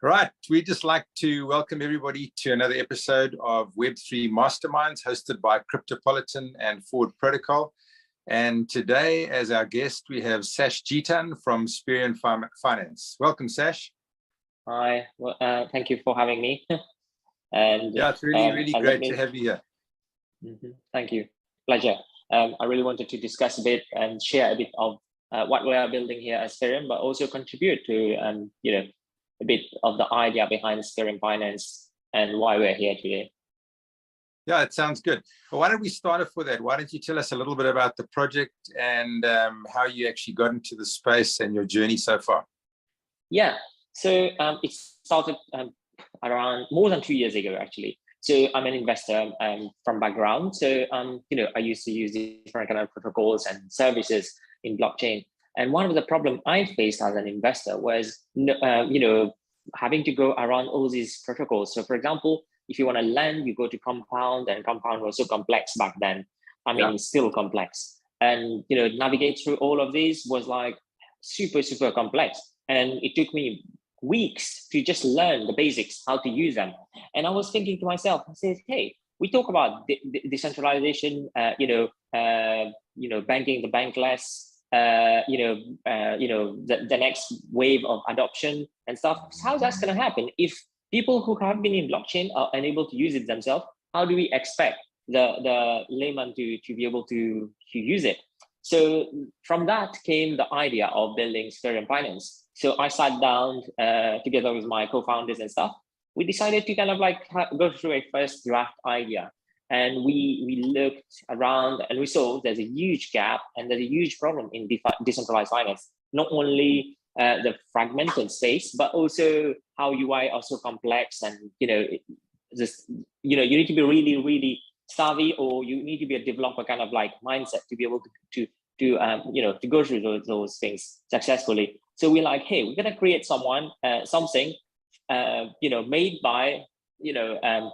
Right. We'd just like to welcome everybody to another episode of Web3 Masterminds hosted by Cryptopolitan and Forward Protocol. And today, as our guest, we have Sash Jeetun from Spherium Finance. Welcome, Sash. Hi. Well, thank you for having me. And yeah, it's really great to have you here. Thank you. Pleasure. I really wanted to discuss a bit and share a bit of what we are building here at Spherium, but also contribute to a bit of the idea behind Spherium Finance and why we're here today. Yeah, it sounds good. Well, why don't we start off with that? Why don't you tell us a little bit about the project and how you actually got into the space and your journey so far? Yeah, so it started around more than 2 years ago, actually. So I'm an investor from background. So, I used to use different kind of protocols and services in blockchain. And one of the problems I faced as an investor was, having to go around all these protocols. So for example, if you want to lend, you go to Compound, and Compound was so complex back then. I mean, it's still complex. And, navigate through all of these was like super complex. And it took me weeks to just learn the basics, how to use them. And I was thinking to myself, I said, hey, we talk about decentralization, banking the bankless, the next wave of adoption and stuff. How's that going to happen if people who have been in blockchain are unable to use it themselves? How do we expect the layman to be able to use it? So from that came the idea of building Spherium Finance. So I sat down together with my co-founders and stuff. We decided to kind of like go through a first draft idea. And we looked around and we saw there's a huge gap and there's a huge problem in decentralized finance. Not only the fragmented space, but also how UI are so complex, and you need to be really savvy, or you need to be a developer kind of like mindset to be able to go through those things successfully. So we're like, hey, we're gonna create something made by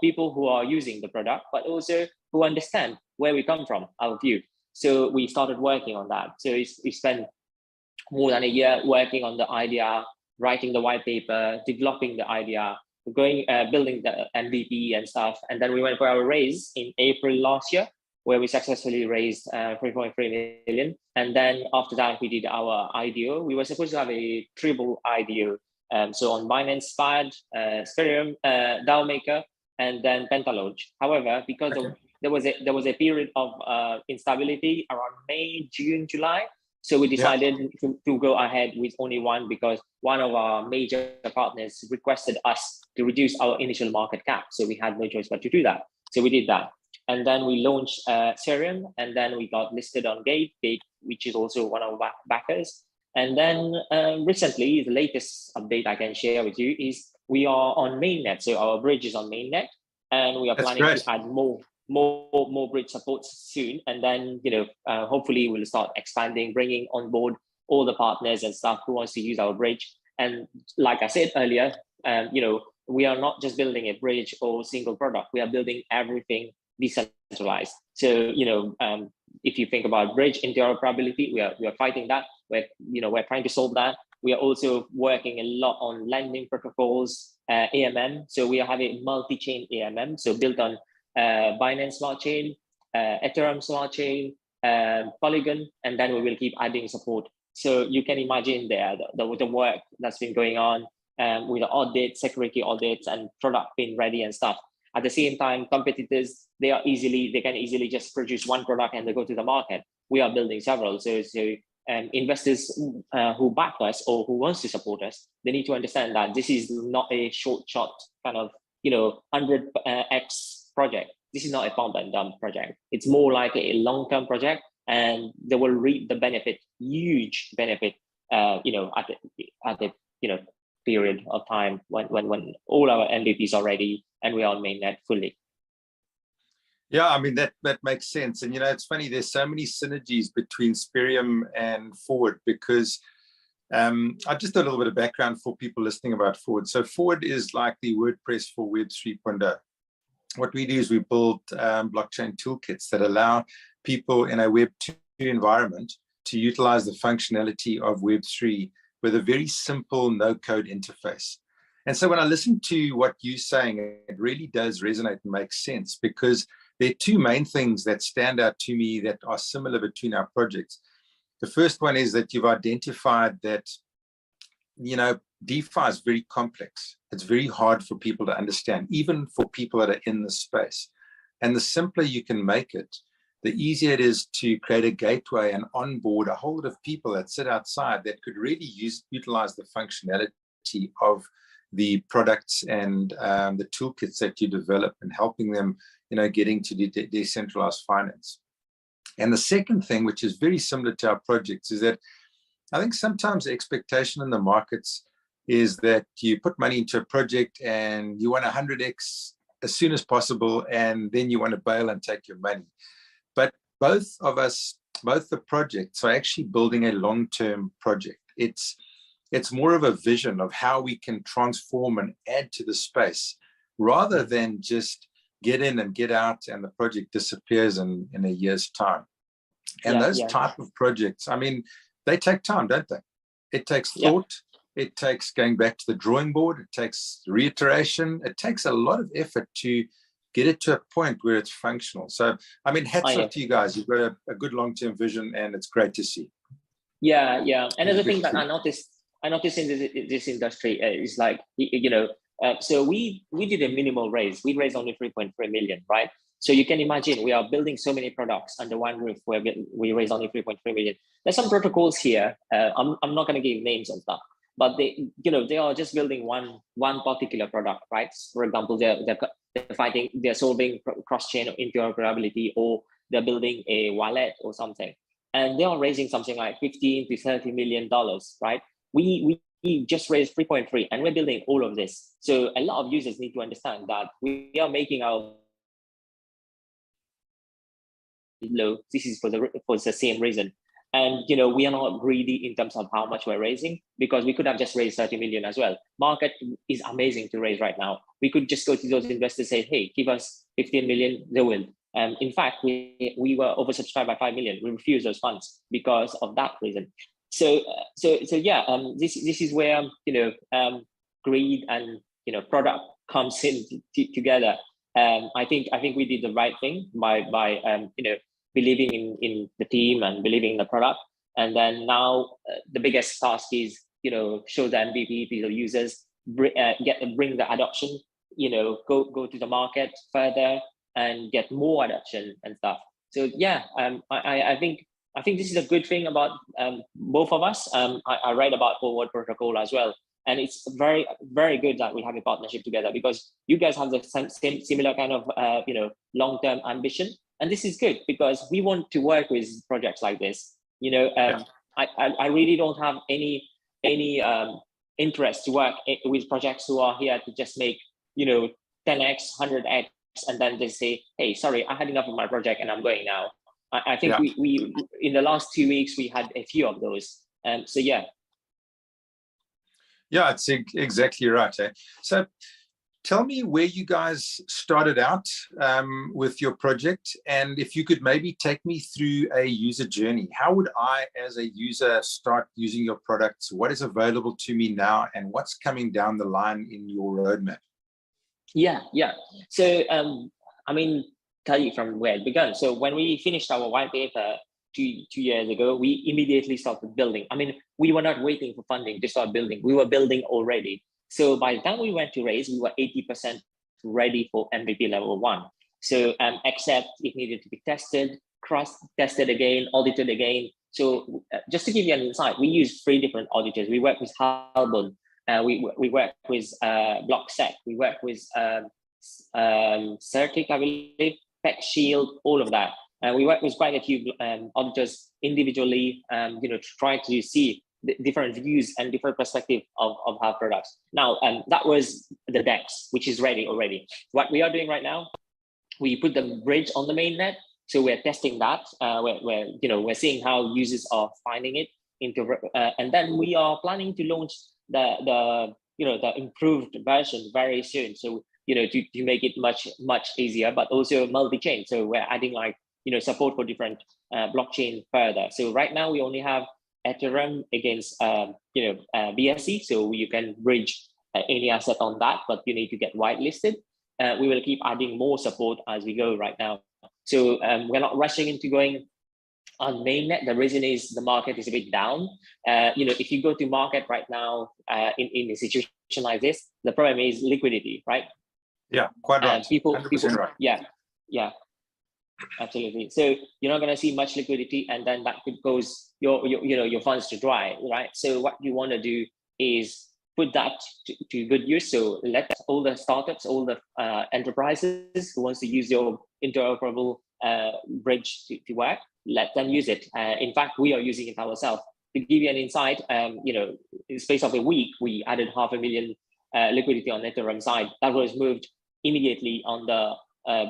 people who are using the product, but also who understand where we come from, our view. So we started working on that. So we spent more than a year working on the idea, writing the white paper, developing the idea, building the MVP and stuff. And then we went for our raise in April last year, where we successfully raised 3.3 million. And then after that, we did our IDO. We were supposed to have a triple IDO. So on Binance, SPAD, Spherium, DAO Maker, and then Pentalogue. However, because there was a period of instability around May, June, July, so we decided to go ahead with only one, because one of our major partners requested us to reduce our initial market cap. So we had no choice but to do that. So we did that. And then we launched Spherium, and then we got listed on Gate, which is also one of our backers. And then recently, the latest update I can share with you is we are on mainnet. So our bridge is on mainnet, and we are planning to add more bridge supports soon. And then, hopefully we'll start expanding, bringing on board all the partners and stuff who wants to use our bridge. And like I said earlier, we are not just building a bridge or single product. We are building everything decentralized. So, if you think about bridge interoperability, we are fighting that. We're trying to solve that. We are also working a lot on lending protocols, AMM. So we are having multi-chain AMM, so built on Binance Smart Chain, Ethereum Smart Chain, Polygon, and then we will keep adding support. So you can imagine the work that's been going on with the audits, security audits, and product being ready and stuff. At the same time, competitors, they can easily just produce one product and they go to the market. We are building several. So investors who back us or who wants to support us, they need to understand that this is not a short kind of 100x project. This is not a pump and dump project. It's more like a long-term project, and they will reap the benefit, huge benefit, at the period of time when all our MVPs are ready and we are on mainnet fully. Yeah, I mean, that makes sense. And, it's funny, there's so many synergies between Spherium and Forward, because I'll just do a little bit of background for people listening about Forward. So Forward is like the WordPress for Web 3.0. What we do is we build blockchain toolkits that allow people in a Web 2 environment to utilize the functionality of Web 3 with a very simple no-code interface. And so when I listen to what you're saying, it really does resonate and make sense, because there are two main things that stand out to me that are similar between our projects. The first one is that you've identified that, DeFi is very complex. It's very hard for people to understand, even for people that are in the space. And the simpler you can make it, the easier it is to create a gateway and onboard a whole lot of people that sit outside that could really utilize the functionality of the products and the toolkits that you develop, and helping them, getting to decentralized finance. And the second thing, which is very similar to our projects, is that I think sometimes the expectation in the markets is that you put money into a project and you want 100x as soon as possible, and then you want to bail and take your money. But both of us, both the projects, are actually building a long-term project. It's more of a vision of how we can transform and add to the space, rather than just get in and get out and the project disappears in a year's time. And those type of projects, they take time, don't they? It takes thought. It takes going back to the drawing board. It takes reiteration. It takes a lot of effort to get it to a point where it's functional. So, hats off to you guys. You've got a good long-term vision, and it's great to see. Yeah. Another thing that I noticed in this industry is like, so we did a minimal raise. We raised only 3.3 million, right? So you can imagine we are building so many products under one roof where we raised only 3.3 million. There's some protocols here. I'm not going to give names and stuff, but they are just building one particular product, right? For example, they're solving cross-chain interoperability, or they're building a wallet or something, and they are raising something like 15 to 30 million dollars, right? We just raised 3.3, and we're building all of this. So a lot of users need to understand that we are making our low. This is for the same reason. And we are not greedy in terms of how much we're raising, because we could have just raised 30 million as well. Market is amazing to raise right now. We could just go to those investors, say, hey, give us 15 million, they will. In fact, we were oversubscribed by 5 million. We refused those funds because of that reason. So yeah, this is where greed and product comes in together. I think we did the right thing by believing in the team and believing in the product. And then now the biggest task is show the MVP to the users, bring the adoption, go to the market further and get more adoption and stuff. So yeah, I think this is a good thing about both of us. I read about Forward Protocol as well, and it's very, very good that we have a partnership together, because you guys have the same similar kind of long-term ambition, and this is good because we want to work with projects like this. I really don't have any interest to work with projects who are here to just make 10x, 100x, and then they say, hey, sorry, I had enough of my project and I'm going now. I think we in the last 2 weeks we had a few of those. So yeah. Yeah, it's exactly right. So tell me where you guys started out with your project, and if you could maybe take me through a user journey. How would I, as a user, start using your products? What is available to me now, and what's coming down the line in your roadmap? Yeah. So tell you from where it began. So when we finished our white paper two years ago, we immediately started building. We were not waiting for funding to start building. We were building already. So by the time we went to raise, we were 80% ready for MVP level 1. So except it needed to be tested, cross-tested again, audited again. So just to give you an insight, we use 3 different auditors. We work with Halbon, we work with BlockSec, we work with Certic, I believe, Tech Shield, all of that. We work with quite a few auditors individually, to try to see the different views and different perspective of our products. Now, that was the DEX, which is ready already. What we are doing right now, we put the bridge on the mainnet. So we're testing that. We're seeing how users are finding it and then we are planning to launch the improved version very soon. So to make it much easier, but also multi-chain. So we're adding support for different blockchain further. So right now we only have Ethereum against BSC, so you can bridge any asset on that, but you need to get whitelisted. We will keep adding more support as we go right now. So we're not rushing into going on mainnet. The reason is the market is a bit down. If you go to market right now in a situation like this, the problem is liquidity, right? Yeah, quite right. People, right. Yeah, absolutely. So you're not going to see much liquidity, and then that could cause your funds to dry, right? So what you want to do is put that to good use. So let all the startups, all the enterprises who wants to use your interoperable bridge to work, let them use it. In fact, we are using it ourselves. To give you an insight, in the space of a week, we added 500,000 liquidity on Ethereum side. That was moved immediately on the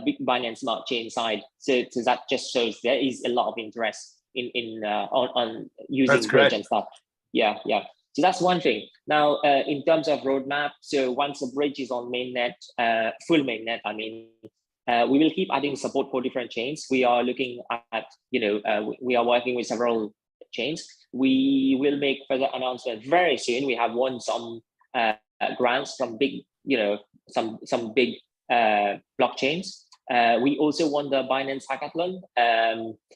big Binance Smart Chain side. So that just shows there is a lot of interest on using bridge and stuff. Yeah. So that's one thing. Now, in terms of roadmap, so once the bridge is on mainnet, full mainnet, we will keep adding support for different chains. We are looking at, we are working with several chains. We will make further announcements very soon. We have won some grants from big, some big blockchains. We also won the Binance Hackathon,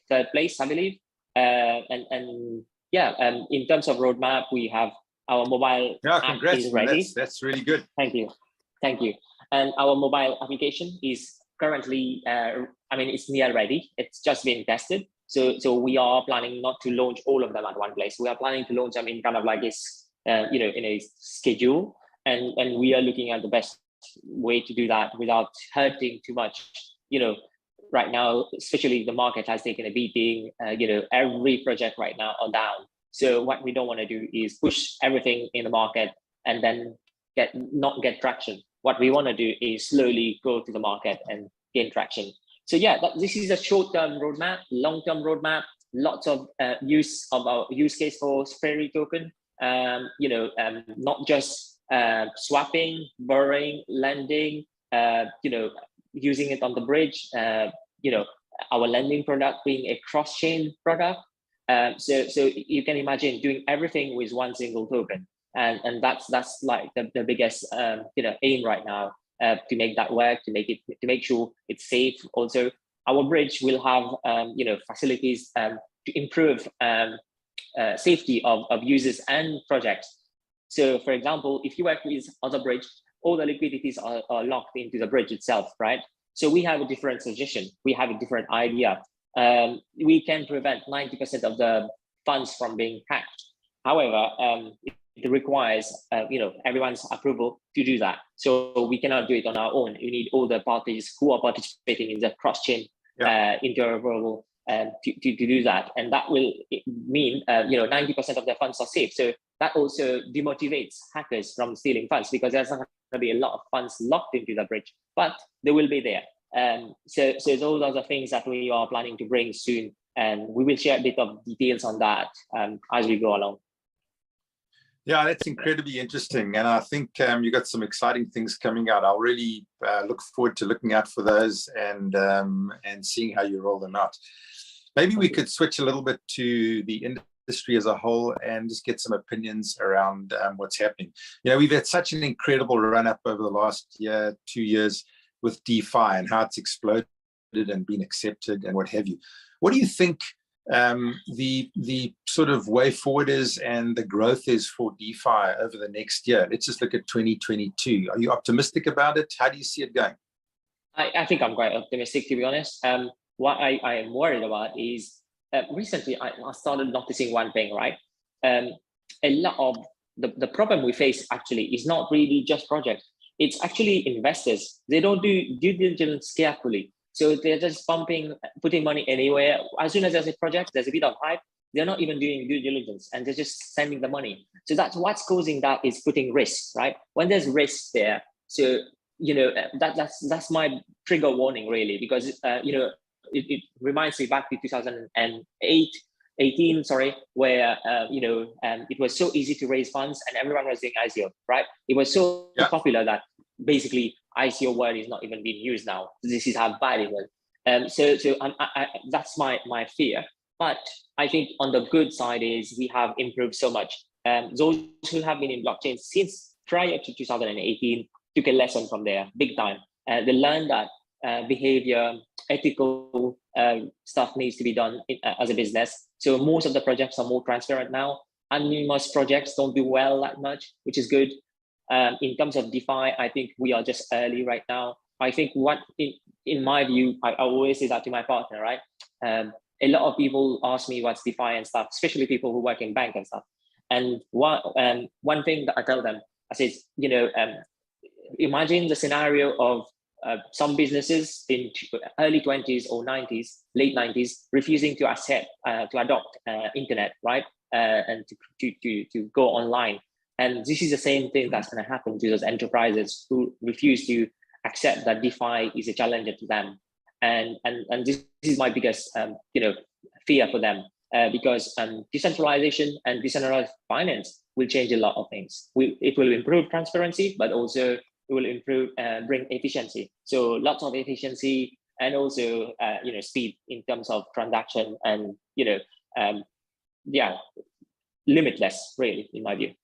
third place, I believe. In terms of roadmap, we have our mobile app is ready. That's really good. Thank you. And our mobile application is currently, it's near ready. It's just being tested. So we are planning not to launch all of them at one place. We are planning to launch them in kind of like this, in a schedule, and we are looking at the best way to do that without hurting too much. Right now, especially the market has taken a beating. Every project right now are down. So what we don't want to do is push everything in the market and then not get traction. What we want to do is slowly go to the market and gain traction. So this is a short-term roadmap, long-term roadmap, lots of use of our use case for Spherium token. Not just swapping, borrowing, lending, using it on the bridge, our lending product being a cross-chain product. So you can imagine doing everything with one single token. And that's like the biggest aim right now, to make that work, to make sure it's safe. Also, our bridge will have facilities to improve safety of users and projects. So for example, if you work with other bridge, all the liquidities are locked into the bridge itself, right? So we have a different suggestion. We have a different idea. We can prevent 90% of the funds from being hacked. However, it requires everyone's approval to do that. So we cannot do it on our own. You need all the parties who are participating in the cross-chain interoperable to do that. And that will mean 90% of the funds are safe. So that also demotivates hackers from stealing funds, because there's not going to be a lot of funds locked into the bridge, but they will be there. So those are the things that we are planning to bring soon, and we will share a bit of details on that as we go along. Yeah, that's incredibly interesting, and I think you got some exciting things coming out. I'll really look forward to looking out for those and seeing how you roll them out. Maybe we could switch a little bit to the industry as a whole and just get some opinions around what's happening. We've had such an incredible run up over the last 2 years with DeFi and how it's exploded and been accepted and what have you. What do you think the sort of way forward is and the growth is for DeFi over the next year? Let's just look at 2022. Are you optimistic about it? How do you see it going? I think I'm quite optimistic, to be honest. What I am worried about is recently I started noticing one thing, right? A lot of the problem we face actually is not really just projects. It's actually investors. They don't do due diligence carefully. So they're just putting money anywhere. As soon as there's a project, there's a bit of hype, they're not even doing due diligence and they're just sending the money. So that's what's causing that, is putting risks, right? When there's risks there, so that's my trigger warning really, because it reminds me back to 2018, where it was so easy to raise funds and everyone was doing ICO, right? It was so popular that basically ICO word is not even being used now. This is how bad it was. So that's my fear. But I think on the good side is we have improved so much. Those who have been in blockchain since prior to 2018 took a lesson from there, big time. They learned that behavior, ethical stuff needs to be done as a business. So most of the projects are more transparent now. Anonymous projects don't do well that much, which is good. In terms of DeFi, I think we are just early right now. I think what, in my view, I always say that to my partner, right? A lot of people ask me what's DeFi and stuff, especially people who work in bank and stuff. And one thing that I tell them, I say, imagine the scenario of some businesses in early 20s or 90s, late 90s, refusing to adopt internet, right? And to go online. And this is the same thing that's going to happen to those enterprises who refuse to accept that DeFi is a challenge to them. And this is my biggest fear for them, because decentralization and decentralized finance will change a lot of things. It will improve transparency, but also it will improve bring efficiency. So lots of efficiency and also speed in terms of transaction and limitless, really, in my view.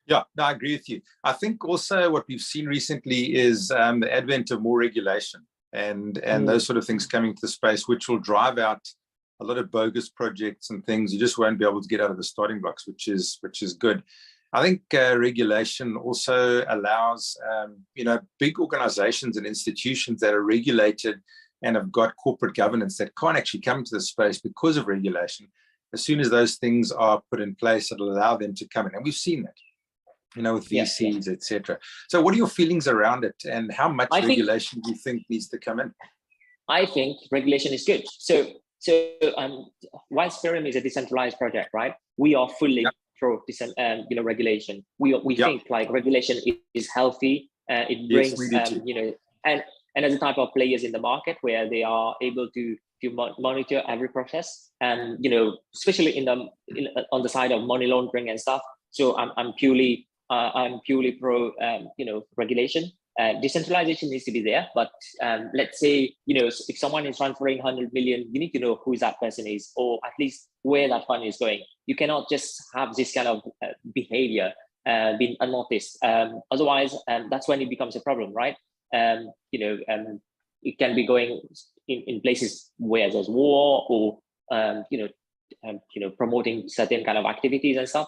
Yeah, no, I agree with you. I think also what we've seen recently is the advent of more regulation and those sort of things coming to the space, which will drive out a lot of bogus projects and things. You just won't be able to get out of the starting blocks, which is good. I think regulation also allows big organizations and institutions that are regulated and have got corporate governance that can't actually come into the space because of regulation. As soon as those things are put in place, it'll allow them to come in, and we've seen that, with VCs, etc. So what are your feelings around it, and how much regulation do you think needs to come in? I think regulation is good. So while Spherium is a decentralized project, right? We are fully pro regulation. We think like regulation is healthy. It brings and as a type of players in the market where they are able to monitor every process, and especially on the side of money laundering and stuff. So I'm purely pro regulation. Decentralization needs to be there, but let's say if someone is transferring 100 million, you need to know who that person is, or at least where that fund is going. You cannot just have this kind of behavior being unnoticed. Otherwise, that's when it becomes a problem, right? It can be going in places where there's war, or promoting certain kind of activities and stuff.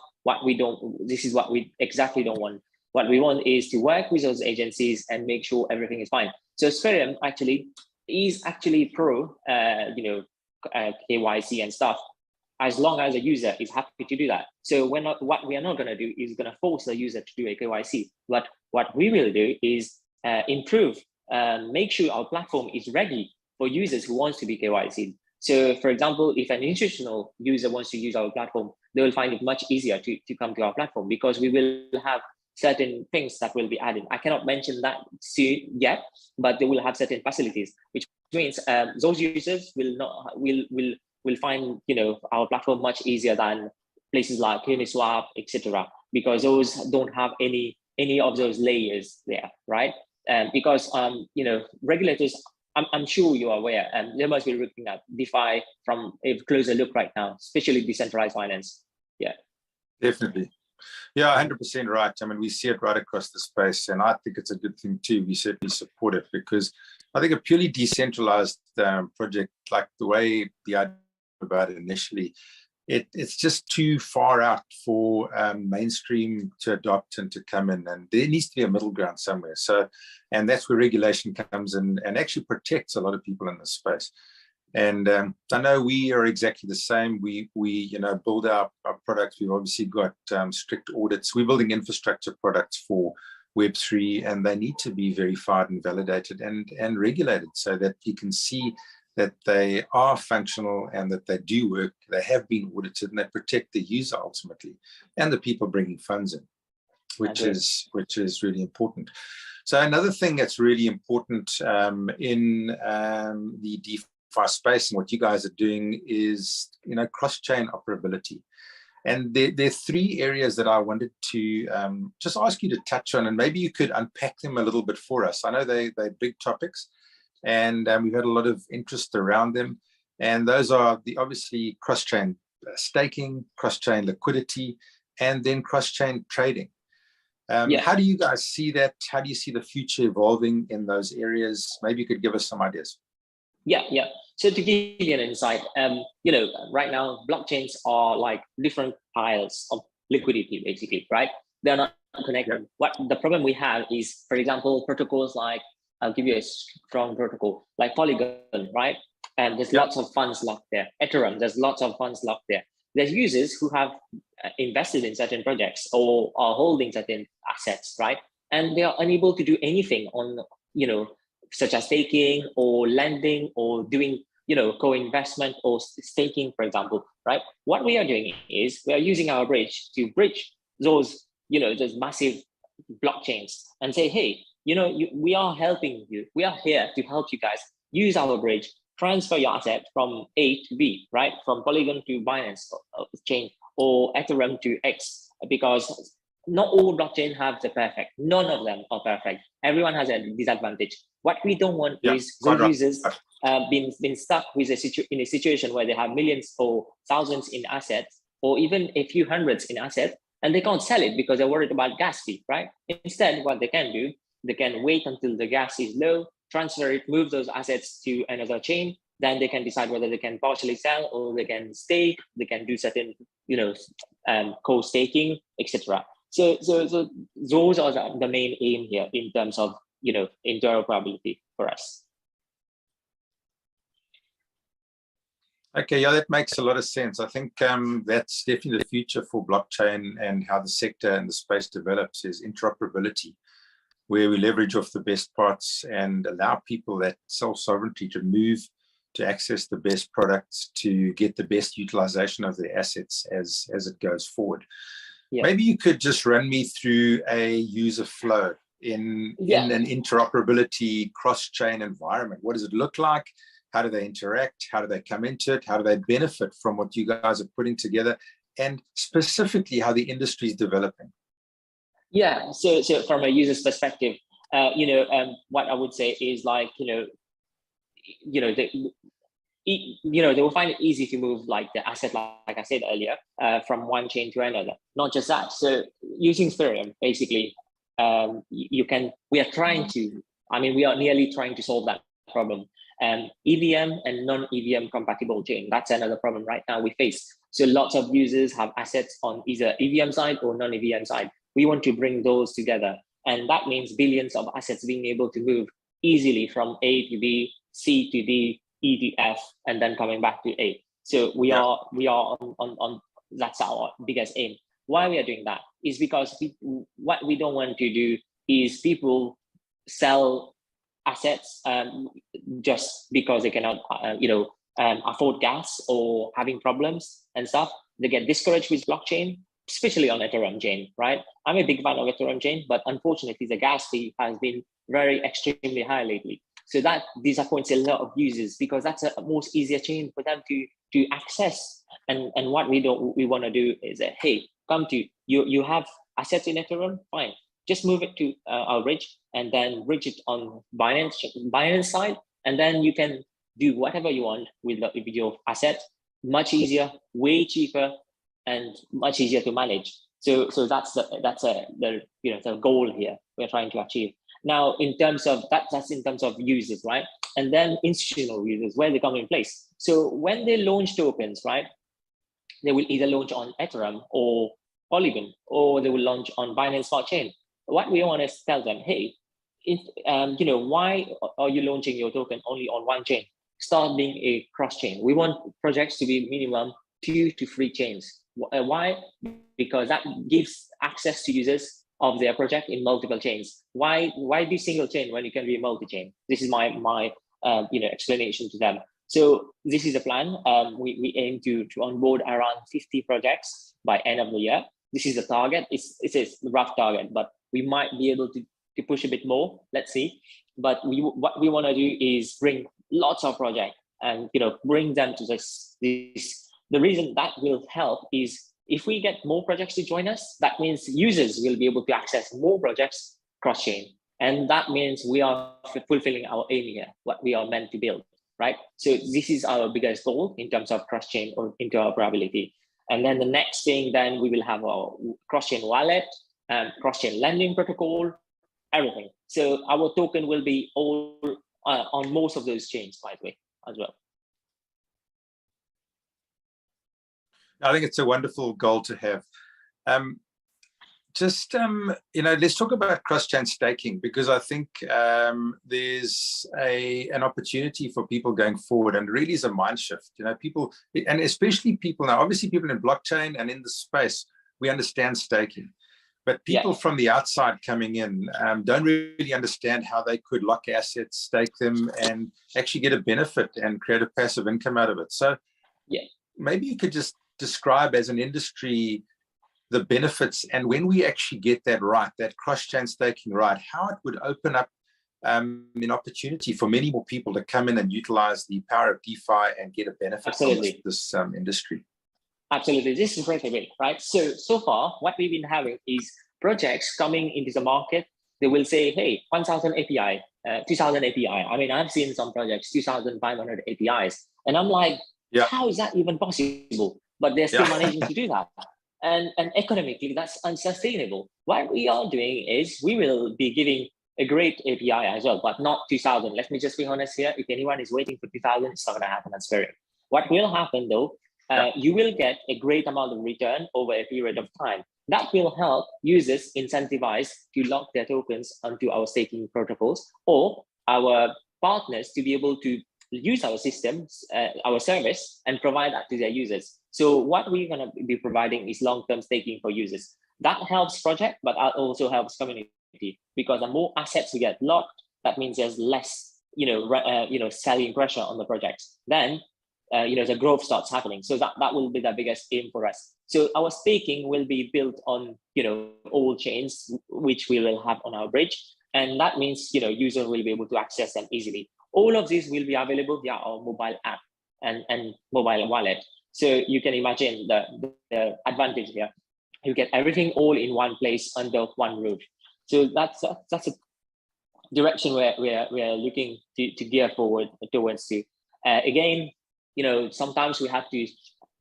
This is what we exactly don't want. What we want is to work with those agencies and make sure everything is fine. So Spherium is pro, KYC and stuff, as long as the user is happy to do that. So what we are not going to do is going to force the user to do a KYC. But what we will do is improve, make sure our platform is ready for users who wants to be KYC. So for example, if an institutional user wants to use our platform, they will find it much easier to come to our platform, because we will have certain things that will be added. I cannot mention that soon yet, but they will have certain facilities, which means those users will find our platform much easier than places like Uniswap, etc., because those don't have any of those layers there, right? Because regulators, I'm sure you are aware, and they must be looking at DeFi from a closer look right now, especially decentralized finance. Yeah, definitely. Yeah, 100% right. I mean, we see it right across the space, and I think it's a good thing too. We certainly support it, because I think a purely decentralized project, like the way the idea about it initially, it's just too far out for mainstream to adopt and to come in, and there needs to be a middle ground somewhere. So, and that's where regulation comes in and actually protects a lot of people in this space. And I know we are exactly the same. We build our products. We've obviously got strict audits. We're building infrastructure products for Web3, and they need to be verified and validated and regulated, so that you can see that they are functional and that they do work. They have been audited, and they protect the user ultimately, and the people bringing funds in, which is really important. So another thing that's really important in the DeFi space, and what you guys are doing, is cross-chain operability. And there are three areas that I wanted to just ask you to touch on, and maybe you could unpack them a little bit for us. I know they're big topics, and we've had a lot of interest around them. And those are obviously cross-chain staking, cross-chain liquidity, and then cross-chain trading. Yeah. How do you guys see that? How do you see the future evolving in those areas? Maybe you could give us some ideas. Yeah. So to give you an insight, right now blockchains are like different piles of liquidity, basically, right? They're not connected. Yeah. What the problem we have is, for example, protocols like, I'll give you a strong protocol like Polygon, right? And there's lots of funds locked there. Ethereum, there's lots of funds locked there. There's users who have invested in certain projects or are holding certain assets, right? And they are unable to do anything on, such as staking or lending or doing, co-investment or staking, for example, right? What we are doing is we are using our bridge to bridge those, those massive blockchains and say, hey, we are helping you. We are here to help you guys use our bridge, transfer your asset from A to B, right? From Polygon to Binance chain or Ethereum to X, because not all blockchain have the perfect. None of them are perfect. Everyone has a disadvantage. What we don't want is those users been stuck with in a situation where they have millions or thousands in assets, or even a few hundreds in assets, and they can't sell it because they're worried about gas fee, right? Instead, what they can do, they can wait until the gas is low, transfer it, move those assets to another chain. Then they can decide whether they can partially sell or they can stake. They can do certain, co-staking, etc. So those are the main aim here in terms of, interoperability for us. Okay, yeah, that makes a lot of sense. I think that's definitely the future for blockchain and how the sector and the space develops is interoperability, where we leverage off the best parts and allow people that self-sovereignty to move to access the best products, to get the best utilization of their assets as it goes forward. Yeah. Maybe you could just run me through a user flow in an interoperability cross-chain environment. What does it look like? How do they interact? How do they come into it? How do they benefit from what you guys are putting together? And specifically how the industry is developing. Yeah, so from a user's perspective, what I would say is like, they will find it easy to move like the asset, like I said earlier, from one chain to another. Not just that. So using Spherium, basically, we are nearly trying to solve that problem. EVM and non-EVM compatible chain, that's another problem right now we face. So lots of users have assets on either EVM side or non-EVM side. We want to bring those together. And that means billions of assets being able to move easily from A to B, C to D, E to F, and then coming back to A. So we are on that's our biggest aim. Why we are doing that is because what we don't want to do is people sell assets just because they cannot afford gas or having problems and stuff. They get discouraged with blockchain, especially on Ethereum chain, right? I'm a big fan of Ethereum chain, but unfortunately the gas fee has been extremely high lately. So that disappoints a lot of users because that's a most easier chain for them to access. And what we want to do is that, hey, come to you have assets in Ethereum, fine. Just move it to our bridge and then bridge it on Binance side, and then you can do whatever you want with your asset. Much easier, way cheaper, and much easier to manage. So that's the goal here we're trying to achieve. Now, in terms of that's in terms of users, right? And then institutional users, where they come in place. So when they launch tokens, right, they will either launch on Ethereum or Polygon, or they will launch on Binance Smart Chain. What we want to tell them, hey, why are you launching your token only on one chain? Start being a cross chain. We want projects to be minimum 2 to 3 chains. Why? Because that gives access to users of their project in multiple chains. Why do single chain when you can be multi-chain? This is my explanation to them. So this is a plan. We aim to onboard around 50 projects by end of the year. This is the target. It's a rough target, but we might be able to push a bit more. Let's see. But what we want to do is bring lots of projects and bring them to this. The reason that will help is if we get more projects to join us, that means users will be able to access more projects cross-chain. And that means we are fulfilling our aim here, what we are meant to build, right? So this is our biggest goal in terms of cross-chain or interoperability. And then the next thing, then we will have our cross-chain wallet. cross-chain lending protocol, everything. So our token will be all on most of those chains, by the way, as well. I think it's a wonderful goal to have. Let's talk about cross-chain staking, because I think there's an opportunity for people going forward, and really is a mind shift. People, and especially people now, obviously people in blockchain and in the space, we understand staking, but people from the outside coming in don't really understand how they could lock assets, stake them, and actually get a benefit and create a passive income out of it. So maybe you could just describe as an industry the benefits, and when we actually get that right, that cross-chain staking right, how it would open up an opportunity for many more people to come in and utilize the power of DeFi and get a benefit from this industry. Absolutely, this is great, right? So far, what we've been having is projects coming into the market. They will say, hey, 1,000 API, 2,000 API. I mean, I've seen some projects, 2,500 APIs. And I'm like, how is that even possible? But they're still managing to do that. And economically, that's unsustainable. What we are doing is we will be giving a great API as well, but not 2,000. Let me just be honest here. If anyone is waiting for 2,000, it's not going to happen at Spherium. What will happen though, you will get a great amount of return over a period of time. That will help users incentivize to lock their tokens onto our staking protocols, or our partners to be able to use our systems, our service, and provide that to their users. So what we're going to be providing is long-term staking for users. That helps project, but that also helps community, because the more assets we get locked, that means there's less, selling pressure on the projects. Then, the growth starts happening. So that will be the biggest aim for us. So our staking will be built on, all chains, which we will have on our bridge. And that means, users will be able to access them easily. All of these will be available via our mobile app and mobile wallet. So you can imagine the advantage here. You get everything all in one place under one roof. So that's a direction where we are looking to gear forward towards to. Again, sometimes we have to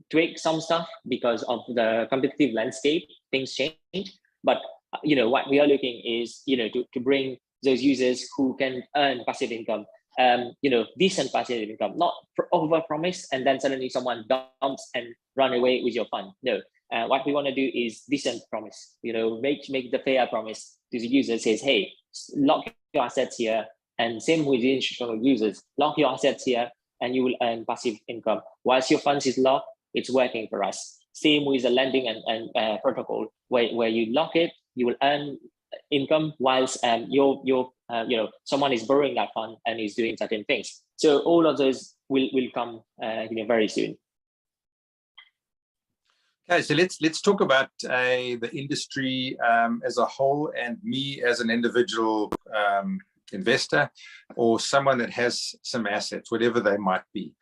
tweak some stuff because of the competitive landscape. Things change, but what we are looking is to bring those users who can earn passive income. Decent passive income, not over promise and then suddenly someone dumps and run away with your fund. No, what we want to do is decent promise. Make the fair promise to the user. Says, hey, lock your assets here, and same with the institutional users. Lock your assets here, and you will earn passive income. Whilst your funds is locked, it's working for us. Same with the lending and protocol, where you lock it, you will earn income, whilst someone is borrowing that fund and is doing certain things. So all of those will come very soon. Okay, so let's talk about the industry as a whole, and me as an individual investor, or someone that has some assets, whatever they might be.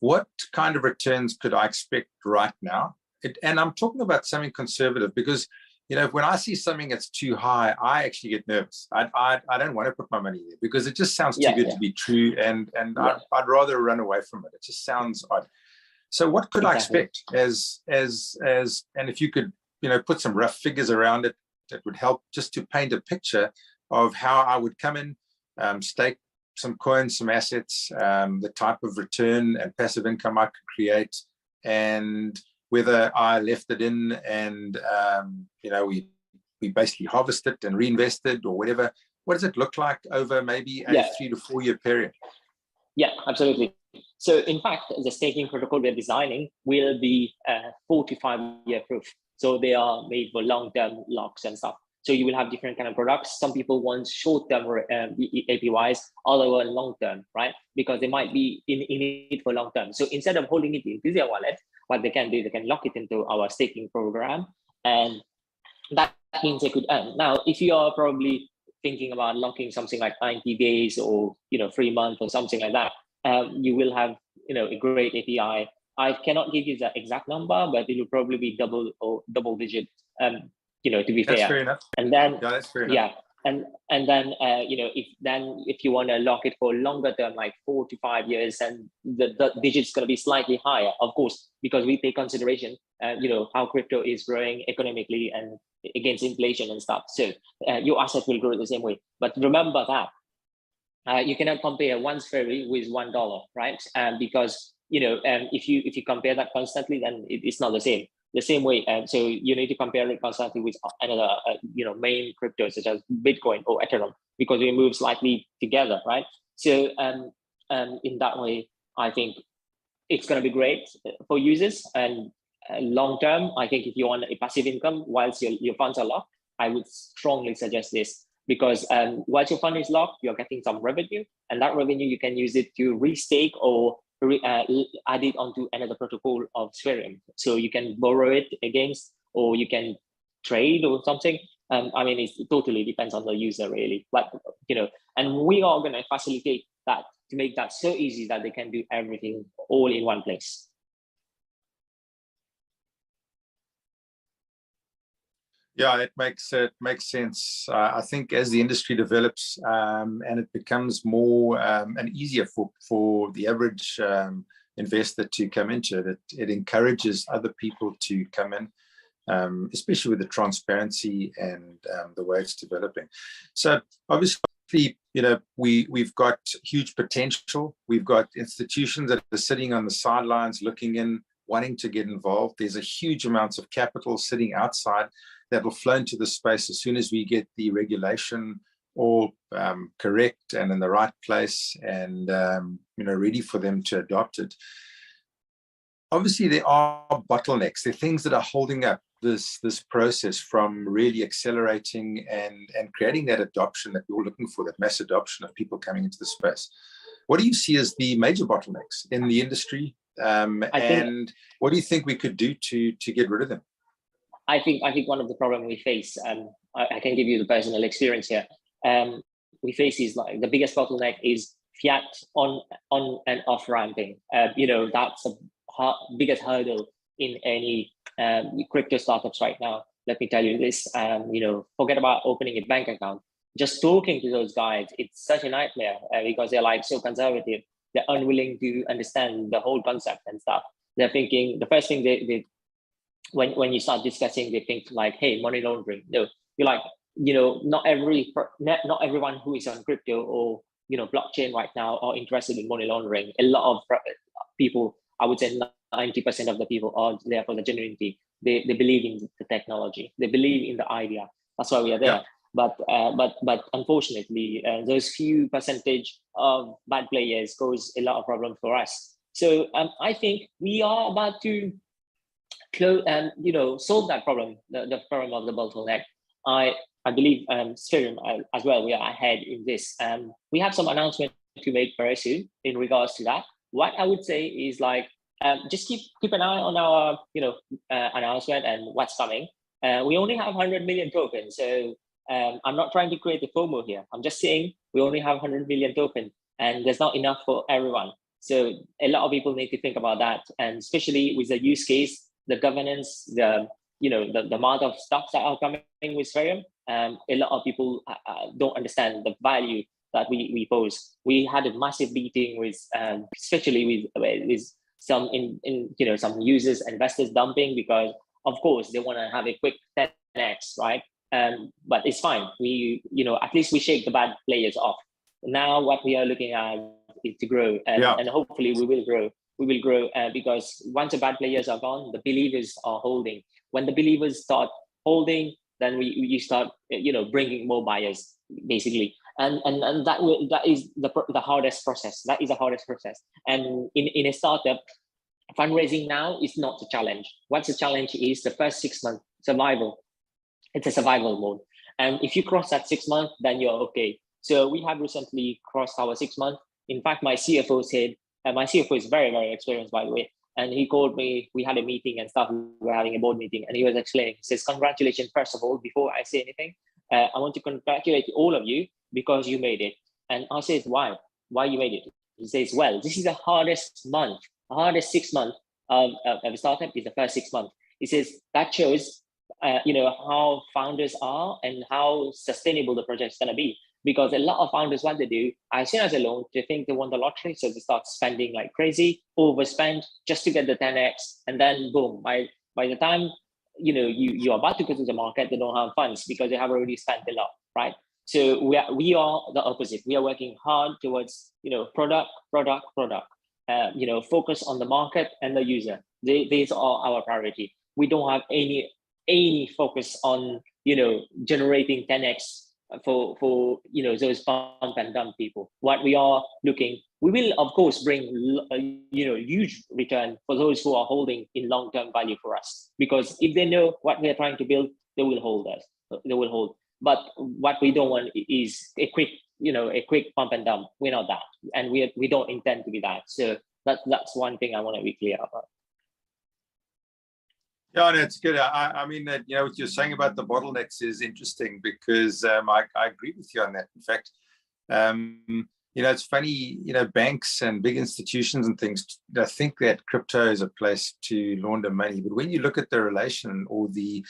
What kind of returns could I expect right now? And I'm talking about something conservative, because when I see something that's too high, I actually get nervous. I don't want to put my money there, because it just sounds too good to be true, and I'd rather run away from it. It just sounds odd. So what could I expect as and if you could put some rough figures around it, that would help just to paint a picture of how I would come in, stake some coins, some assets, the type of return and passive income I could create, and whether I left it in and we basically harvest it and reinvest it or whatever. What does it look like over maybe a 3 to 4 year period? Yeah, absolutely. So in fact, the staking protocol we're designing will be 4 to 5 year proof. So they are made for long-term locks and stuff. So you will have different kind of products. Some people want short-term APYs, other want long-term, right? Because they might be in it for long-term. So instead of holding it into their wallet, what they can do, they can lock it into our staking program, and that means they could earn. Now, if you are probably thinking about locking something like 90 days or 3 months or something like that, you will have a great API. I cannot give you the exact number, but it will probably be double digit. To be fair. That's fair enough. And then that's fair enough. and then if you want to lock it for longer term, like 4 to 5 years, and the digit's going to be slightly higher, of course, because we take consideration how crypto is growing economically and against inflation and stuff. So your asset will grow the same way. But remember that you cannot compare one Spherium with $1, right? Because if you compare that constantly, then it's not the same way. So you need to compare it constantly with another main crypto such as Bitcoin or Ethereum, because we move slightly together, right? So in that way, I think it's going to be great for users. And long term, I think if you want a passive income whilst your funds are locked, I would strongly suggest this, because once your fund is locked, you're getting some revenue, and that revenue you can use it to restake or add it onto another protocol of Spherium. So you can borrow it against, or you can trade or something. I mean, it totally depends on the user, really. But and we are going to facilitate that to make that so easy that they can do everything all in one place. Yeah, it makes sense. I think as the industry develops and it becomes more and easier for the average investor to come into it encourages other people to come in, especially with the transparency and the way it's developing. So obviously, we've got huge potential. We've got institutions that are sitting on the sidelines looking in, wanting to get involved. There's a huge amounts of capital sitting outside that will flow into the space as soon as we get the regulation all correct and in the right place, and ready for them to adopt it. Obviously, there are bottlenecks. There are things that are holding up this process from really accelerating and creating that adoption that we're all looking for, that mass adoption of people coming into the space. What do you see as the major bottlenecks in the industry, and what do you think we could do to get rid of them? I think one of the problems we face, I can give you the personal experience here. We face is like the biggest bottleneck is fiat on and off ramping. That's the biggest hurdle in any crypto startups right now. Let me tell you this. Forget about opening a bank account. Just talking to those guys, it's such a nightmare because they're like so conservative. They're unwilling to understand the whole concept and stuff. They're thinking the first thing they when you start discussing, they think like, hey, money laundering. No, you're like, not everyone who is on crypto or blockchain right now are interested in money laundering. A lot of people, I would say 90% of the people, are there for the genuinity. They believe in the technology. They believe in the idea. That's why we are there. Yeah. But unfortunately, those few percentage of bad players cause a lot of problems for us. So I think we are about to close and solve that problem, the problem of the bottleneck. I believe Spherium as well, we are ahead in this. We have some announcement to make very soon in regards to that. What I would say is like just keep an eye on our announcement and what's coming. We only have 100 million tokens, so I'm not trying to create a FOMO here. I'm just saying we only have 100 million tokens, and there's not enough for everyone. So a lot of people need to think about that, and especially with the use case, the governance, the amount of stocks that are coming with Spherium. A lot of people don't understand the value that we pose. We had a massive meeting with, especially with some some users, investors dumping, because of course they want to have a quick 10x, right? But it's fine. We at least we shake the bad players off. Now what we are looking at is to grow, and hopefully we will grow. We will grow because once the bad players are gone, the believers are holding. When the believers start holding, then you start bringing more buyers basically, and that is the hardest process. That is the hardest process. And in a startup, fundraising now is not a challenge. What's the challenge is the first 6 months survival. It's a survival mode, and if you cross that 6 months, then you're okay. So we have recently crossed our 6 months. In fact, my CFO said. My CFO is very, very experienced, by the way. And he called me, we had a meeting and stuff. We were having a board meeting, and he was explaining. He says, congratulations, first of all, before I say anything, I want to congratulate all of you because you made it. And I said, why? Why you made it? He says, well, this is the hardest month, the hardest 6 months of a startup is the first 6 months. He says, that shows how founders are and how sustainable the project is going to be. Because a lot of founders, what they do, as soon as they launch, they think they won the lottery, so they start spending like crazy, overspend just to get the 10x, and then boom, by the time you're about to go to the market, they don't have funds because they have already spent a lot, right? So we are the opposite. We are working hard towards product, focus on the market and the user. These are our priority. We don't have any focus on generating 10x for those pump and dump people. What we are looking, we will of course bring huge return for those who are holding in long-term value for us, because if they know what we are trying to build, they will hold us. They will hold. But what we don't want is a quick pump and dump. We're not that, and we don't intend to be that. So that's one thing I want to be clear about. Yeah, no, it's good. I mean, that what you're saying about the bottlenecks is interesting, because I agree with you on that. In fact, it's funny, banks and big institutions and things, I think that crypto is a place to launder money. But when you look at the relation or the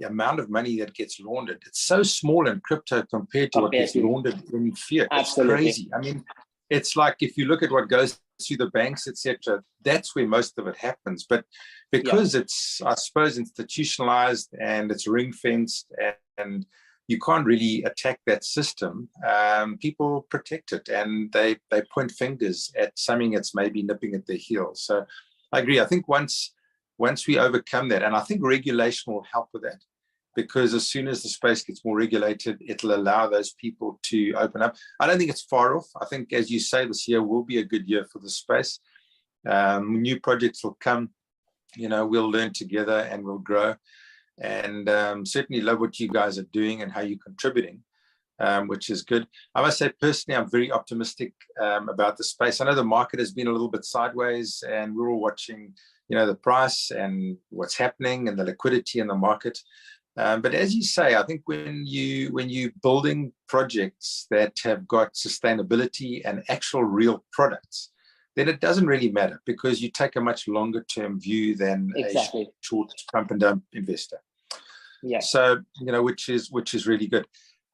amount of money that gets laundered, it's so small in crypto compared to what gets laundered in fiat. Absolutely. It's crazy. I mean, it's like if you look at what goes through the banks, etc., that's where most of it happens. But because it's, I suppose, institutionalized and it's ring fenced and you can't really attack that system, people protect it and they point fingers at something that's maybe nipping at their heels. So I agree. I think once we overcome that, and I think regulation will help with that, because as soon as the space gets more regulated, it'll allow those people to open up. I don't think it's far off. I think, as you say, this year will be a good year for the space. New projects will come, we'll learn together and we'll grow. And certainly love what you guys are doing and how you're contributing, which is good. I must say, personally, I'm very optimistic about the space. I know the market has been a little bit sideways, and we're all watching, the price and what's happening and the liquidity in the market. But as you say, I think when you building projects that have got sustainability and actual real products, then it doesn't really matter, because you take a much longer term view than exactly. a short pump and dump investor. Yeah. So, which is really good.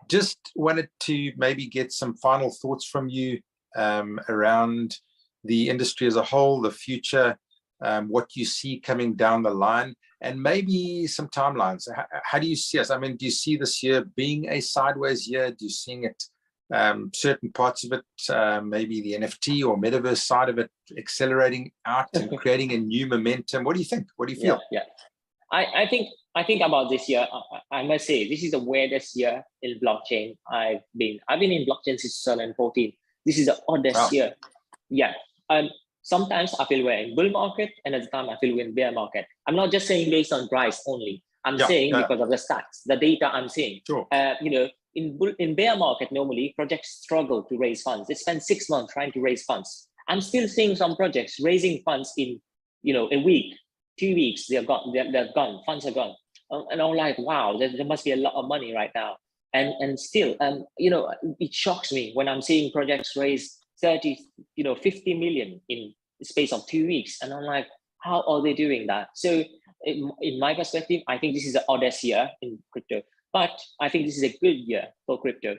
Just wanted to maybe get some final thoughts from you around the industry as a whole, the future, what you see coming down the line, and maybe some timelines. How do you see us? I mean, do you see this year being a sideways year? Do you see it, certain parts of it, maybe the NFT or metaverse side of it, accelerating out and creating a new momentum? What do you think? What do you feel? Yeah. I think about this year. I must say, this is the weirdest year in blockchain I've been in blockchain since 2014. This is the oddest year. Yeah. Sometimes I feel we're in bull market, and at the time I feel we're in bear market. I'm not just saying based on price only. I'm saying because of the stats, the data I'm seeing. Sure. In bear market, normally projects struggle to raise funds. They spend 6 months trying to raise funds. I'm still seeing some projects raising funds in a week, 2 weeks. They're gone. Funds are gone. And I'm like, wow, there must be a lot of money right now. And still, it shocks me when I'm seeing projects raise 30, 50 million in the space of 2 weeks. And I'm like, how are they doing that? So in my perspective, I think this is the oddest year in crypto, but I think this is a good year for crypto,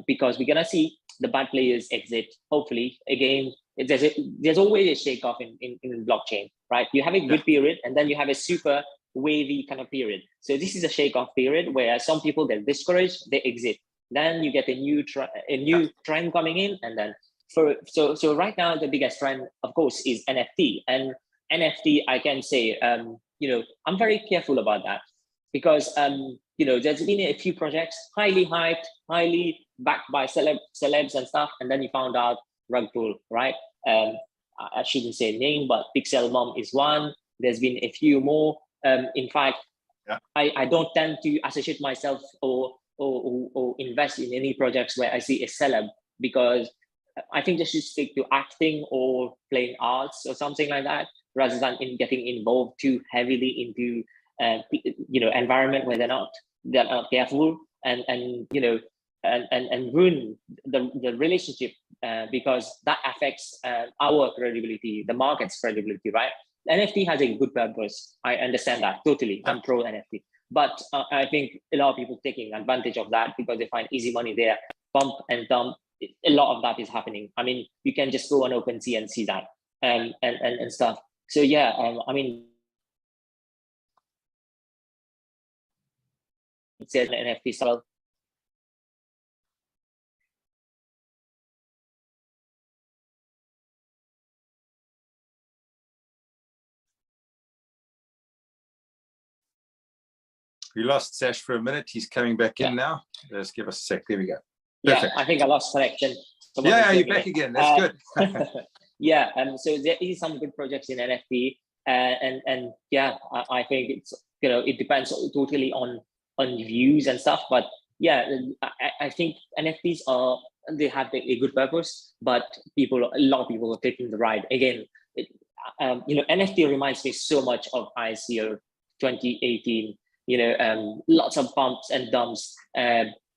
because we're gonna see the bad players exit. Hopefully, again, there's always a shake off in blockchain, right? You have a good period, and then you have a super wavy kind of period. So this is a shake off period where some people get discouraged, they exit. Then you get a new trend coming in, and then so right now the biggest trend, of course, is NFT. And NFT, I can say, I'm very careful about that, because there's been a few projects highly hyped, highly backed by celebs and stuff, and then you found out rug pull, right? I shouldn't say name, but Pixel Mom is one. There's been a few more. In fact, I don't tend to associate myself or invest in any projects where I see a celeb, because I think they should stick to acting or playing arts or something like that, rather than in getting involved too heavily into environment where they're not careful and ruin the relationship, because that affects our credibility, the market's credibility, right? NFT has a good purpose. I understand that totally. I'm pro NFT, but I think a lot of people taking advantage of that because they find easy money there, pump and dump. A lot of that is happening. I mean, you can just go on OpenSea and see that, and stuff. So yeah, I mean, it's an NFT sell. We lost Sash for a minute. He's coming back in now. Just give us a sec. There we go. Perfect. Yeah, I think I lost connection. You're back again. That's good. Yeah, so there is some good projects in NFT, and yeah, I think it's, you know, it depends totally on views and stuff. But yeah, I think NFTs they have a good purpose, but a lot of people are taking the ride again. You know, NFT reminds me so much of ICO 2018. You know, lots of pumps and dumps.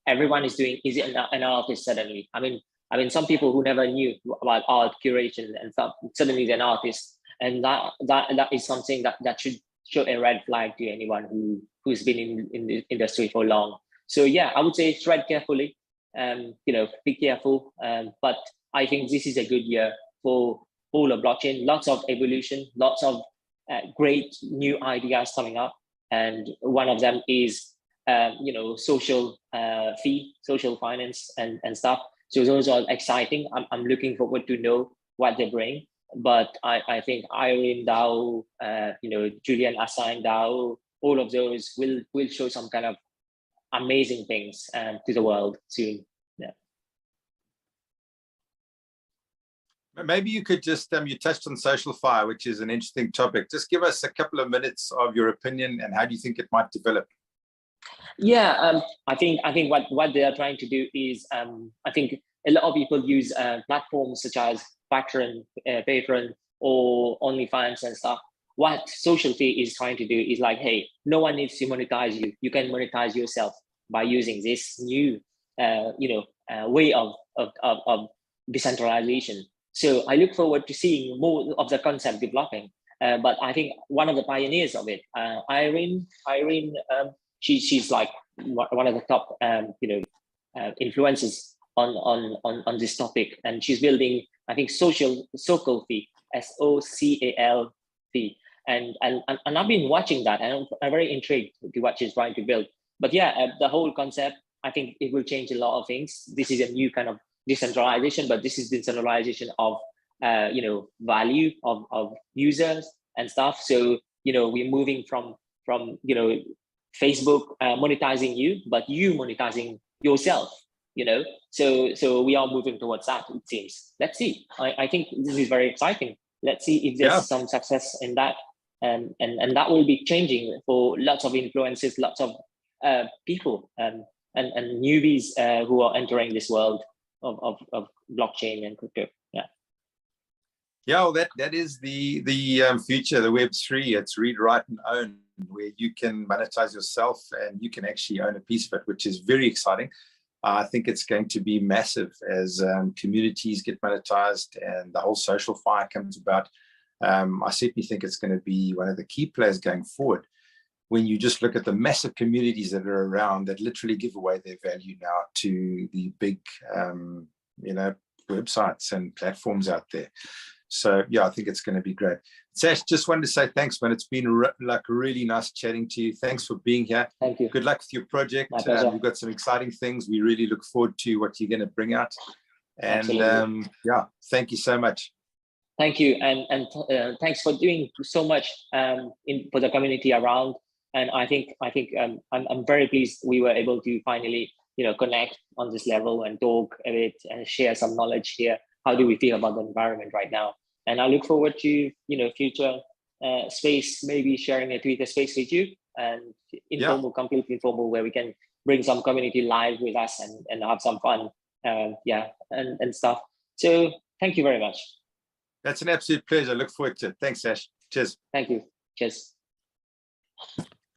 Everyone is an artist suddenly. I mean, some people who never knew about art curation and stuff, suddenly they're an artist, and that is something that should show a red flag to anyone who's been in the industry for long. So yeah, I would say tread carefully. You know, be careful. But I think this is a good year for all of blockchain. Lots of evolution, lots of great new ideas coming up. And one of them is, you know, social finance and stuff. So those are exciting. I'm looking forward to know what they bring. But I think Irene DAO, you know, Julian Assange DAO, all of those will show some kind of amazing things to the world soon. Yeah. Maybe you could just, you touched on social fire, which is an interesting topic. Just give us a couple of minutes of your opinion and how do you think it might develop? Yeah, I think what they are trying to do is, I think a lot of people use platforms such as Patreon or OnlyFans and stuff. What Social Fee is trying to do is like, hey, no one needs to monetize you. You can monetize yourself by using this new, you know, way of decentralization. So I look forward to seeing more of the concept developing. But I think one of the pioneers of it, Irene, she's like one of the top, you know, influencers on this topic, and she's building, I think, Social Fee, SOCAL Fee, and I've been watching that, and I'm very intrigued to what she's trying to build. But yeah, the whole concept, I think it will change a lot of things. This is a new kind of decentralization, but this is decentralization of you know, value of users and stuff. So, you know, we're moving from you know, Facebook monetizing you, but you monetizing yourself, you know. So we are moving towards that, it seems. Let's see. I think this is very exciting. Let's see if there's some success in that, and that will be changing for lots of influencers, lots of people and newbies who are entering this world of blockchain and crypto. Yeah, well, that is the future, the Web3. It's read, write, and own, where you can monetize yourself and you can actually own a piece of it, which is very exciting. I think it's going to be massive as communities get monetized and the whole social fire comes about. I certainly think it's going to be one of the key players going forward. When you just look at the massive communities that are around that literally give away their value now to the big, you know, websites and platforms out there. So yeah, I think it's going to be great. Sash, just wanted to say thanks, man. It's been like really nice chatting to you. Thanks for being here. Thank you. Good luck with your project. You've got some exciting things. We really look forward to what you're going to bring out. And yeah, thank you so much. Thank you, and thanks for doing so much for the community around. And I think I'm very pleased we were able to finally, you know, connect on this level and talk a bit and share some knowledge here. How do we feel about the environment right now? And I look forward to, you know, future space, maybe sharing a Twitter space with you, and informal, completely informal, where we can bring some community live with us and have some fun, yeah, and stuff. So thank you very much. That's an absolute pleasure. Look forward to it. Thanks, Sash. Cheers. Thank you. Cheers.